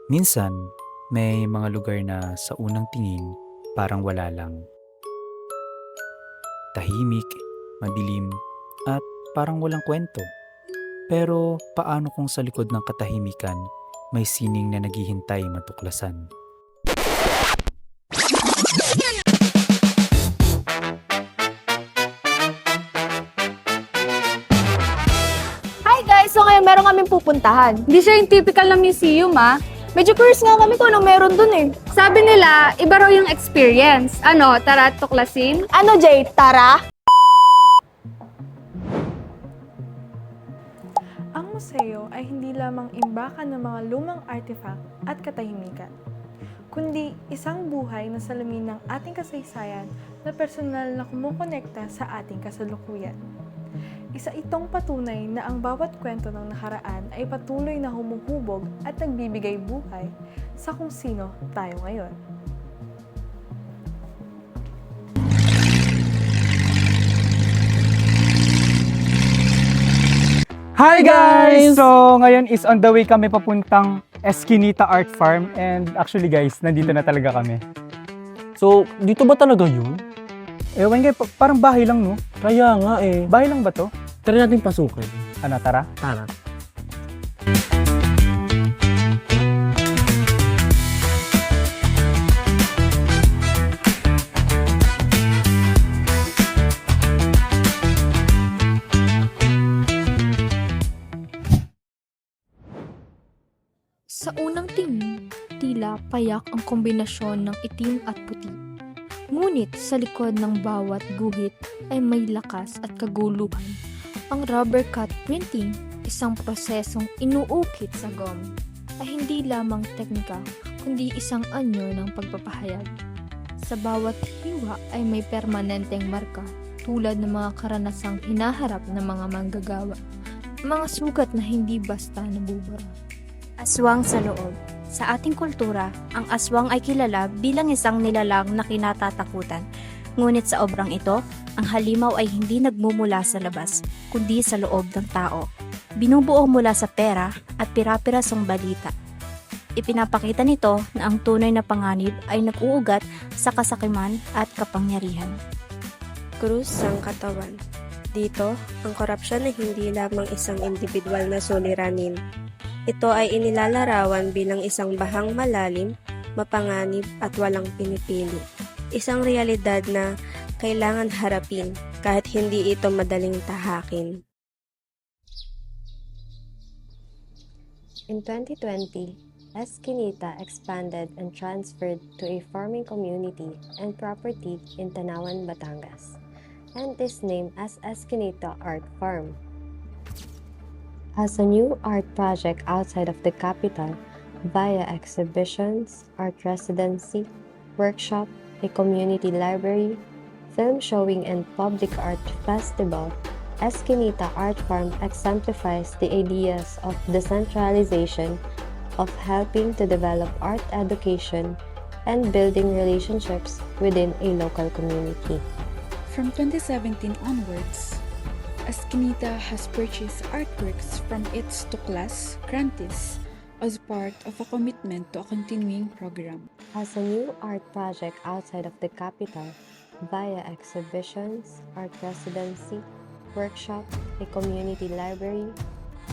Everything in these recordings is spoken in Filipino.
Minsan, may mga lugar na sa unang tingin parang wala lang. Tahimik, madilim, at parang walang kwento. Pero paano kung sa likod ng katahimikan may sining na naghihintay matuklasan? Hi guys! So ngayon meron kaming pupuntahan. Hindi siya yung typical na museum Medyo curious nga kami kung anong meron dun eh. Sabi nila, iba raw yung experience. Ano, tara tuklasin? Ano Jay, tara? Ang museo ay hindi lamang imbakan ng mga lumang artifact at katahimikan, kundi isang buhay na salamin ng ating kasaysayan na personal na kumukonekta sa ating kasalukuyan. Isa itong patunay na ang bawat kwento ng nakaraan ay patuloy na humuhubog at nagbibigay buhay sa kung sino tayo ngayon. Hi guys! So ngayon is on the way kami papuntang Eskinita Art Farm and actually guys, nandito na talaga kami. So, dito ba talaga yun? Ewan kayo, parang bahay lang no? Kaya nga eh. Bahay lang ba to? Tara natin pasukin. Ano, tara? Tara. Sa unang tingin, tila payak ang kombinasyon ng itim at puti. Ngunit sa likod ng bawat guhit ay may lakas at kaguluhan. Ang rubber cut printing, isang prosesong inuukit sa gum, ay hindi lamang teknika kundi isang anyo ng pagpapahayag. Sa bawat hiwa ay may permanenteng marka tulad ng mga karanasang hinaharap ng mga manggagawa, mga sugat na hindi basta nabubura. Aswang sa loob. Sa ating kultura, ang aswang ay kilala bilang isang nilalang na kinatatakutan. Ngunit sa obrang ito, ang halimaw ay hindi nagmumula sa labas, kundi sa loob ng tao. Binubuo mula sa pera at pira-pirasong balita. Ipinapakita nito na ang tunay na panganib ay nag-uugat sa kasakiman at kapangyarihan. Krus sang katawan. Dito, ang korupsyon ay hindi lamang isang individual na suliranin. Ito ay inilalarawan bilang isang bahang malalim, mapanganib at walang pinipili. Isang realidad na kailangan harapin kahit hindi ito madaling tahakin. In 2020, Eskinita expanded and transferred to a farming community and property in Tanawan, Batangas, and is named as Eskinita Art Farm. As a new art project outside of the capital, via exhibitions, art residency, workshop, a community library, film showing and public art festival, Eskinita Art Farm exemplifies the ideas of decentralization, of helping to develop art education, and building relationships within a local community. From 2017 onwards, Eskinita has purchased artworks from its tuklas, grantees, as part of a commitment to a continuing program. As a new art project outside of the capital, via exhibitions, art residency, workshop, a community library,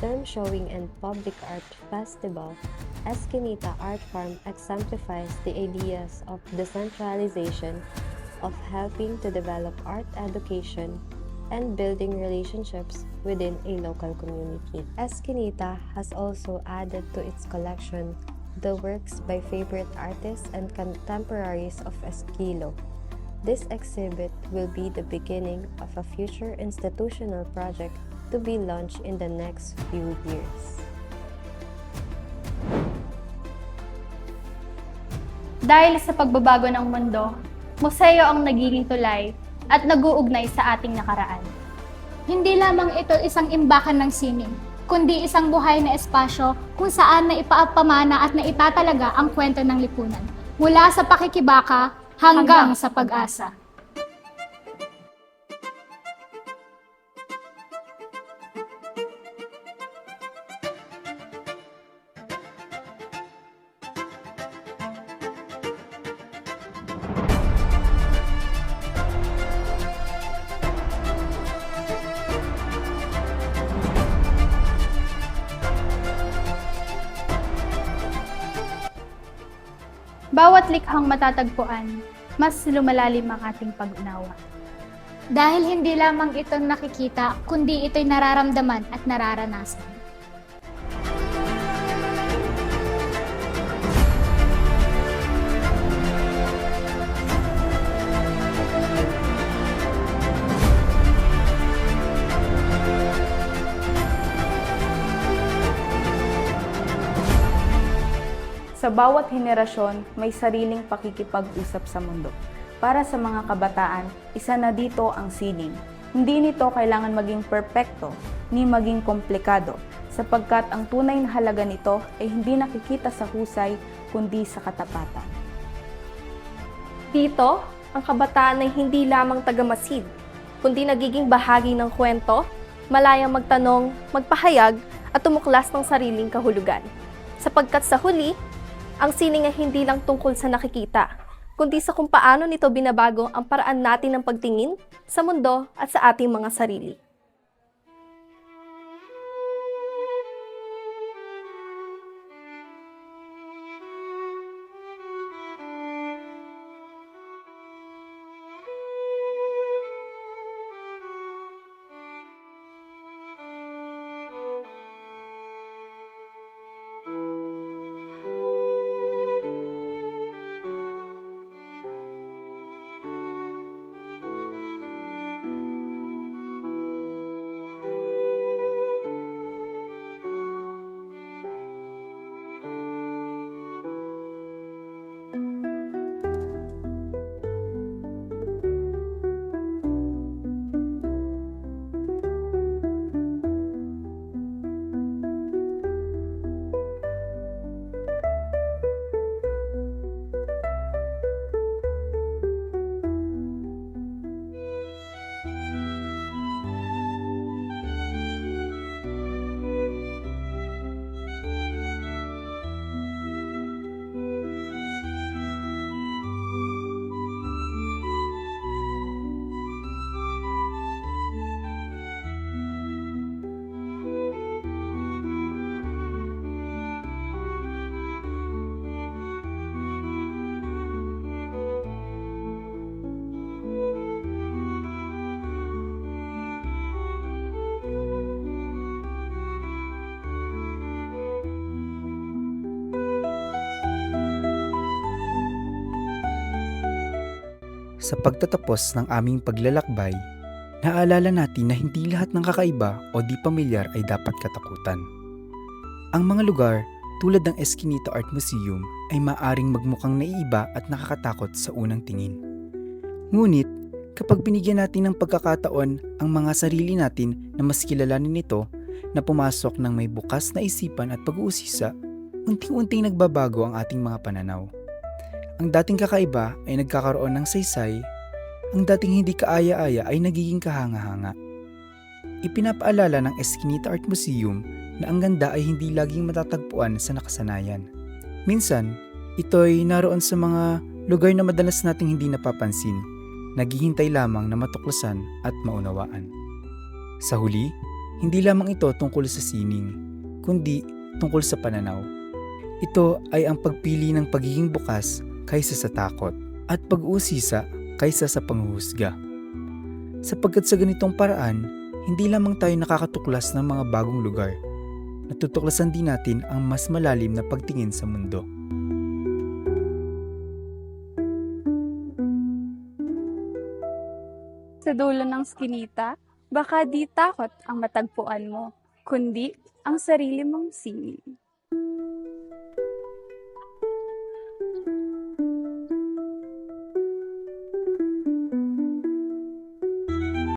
film showing and public art festival, Eskinita Art Farm exemplifies the ideas of decentralization, of helping to develop art education, and building relationships within a local community. Eskinita has also added to its collection the works by favorite artists and contemporaries of Esquilo. This exhibit will be the beginning of a future institutional project to be launched in the next few years. Dahil sa pagbabago ng mundo, museo ang nagiging tulay at nag-uugnay sa ating nakaraan. Hindi lamang ito isang imbakan ng sining, kundi isang buhay na espasyo kung saan naipaapamana at naitatalaga ang kwento ng lipunan, mula sa pakikibaka hanggang sa pag-asa. Bawat likhang matatagpuan, mas lumalalim ang ating pag-unawa. Dahil hindi lamang ito nakikita, kundi ito'y nararamdaman at nararanasan. Sa bawat henerasyon, may sariling pakikipag-usap sa mundo. Para sa mga kabataan, isa na dito ang sining. Hindi nito kailangan maging perpekto, ni maging komplikado, sapagkat ang tunay na halaga nito ay hindi nakikita sa husay, kundi sa katapatan. Dito, ang kabataan ay hindi lamang tagamasid, kundi nagiging bahagi ng kwento, malayang magtanong, magpahayag, at tumuklas ng sariling kahulugan. Sapagkat sa huli, ang sining ay hindi lang tungkol sa nakikita, kundi sa kung paano nito binabago ang paraan natin ng pagtingin sa mundo at sa ating mga sarili. Sa pagtatapos ng aming paglalakbay, naalala natin na hindi lahat ng kakaiba o di pamilyar ay dapat katakutan. Ang mga lugar tulad ng Eskinita Art Museum ay maaring magmukhang naiiba at nakakatakot sa unang tingin. Ngunit, kapag binigyan natin ng pagkakataon ang mga sarili natin na mas kilalanin ito, na pumasok ng may bukas na isipan at pag-uusisa, unting-unting nagbabago ang ating mga pananaw. Ang dating kakaiba ay nagkakaroon ng saysay, ang dating hindi kaaya-aya ay nagiging kahanga-hanga. Ipinapaalala ng Eskinita Art Museum na ang ganda ay hindi laging matatagpuan sa nakasanayan. Minsan, ito'y naroon sa mga lugar na madalas nating hindi napapansin, naghihintay lamang na matuklasan at maunawaan. Sa huli, hindi lamang ito tungkol sa sining, kundi tungkol sa pananaw. Ito ay ang pagpili ng pagiging bukas kaysa sa takot at pag-uusisa kaysa sa panghuhusga. Sapagkat sa ganitong paraan, hindi lamang tayo nakakatuklas ng mga bagong lugar, natutuklasan din natin ang mas malalim na pagtingin sa mundo. Sa dulo ng Eskinita, baka di takot ang matagpuan mo, kundi ang sarili mong sining.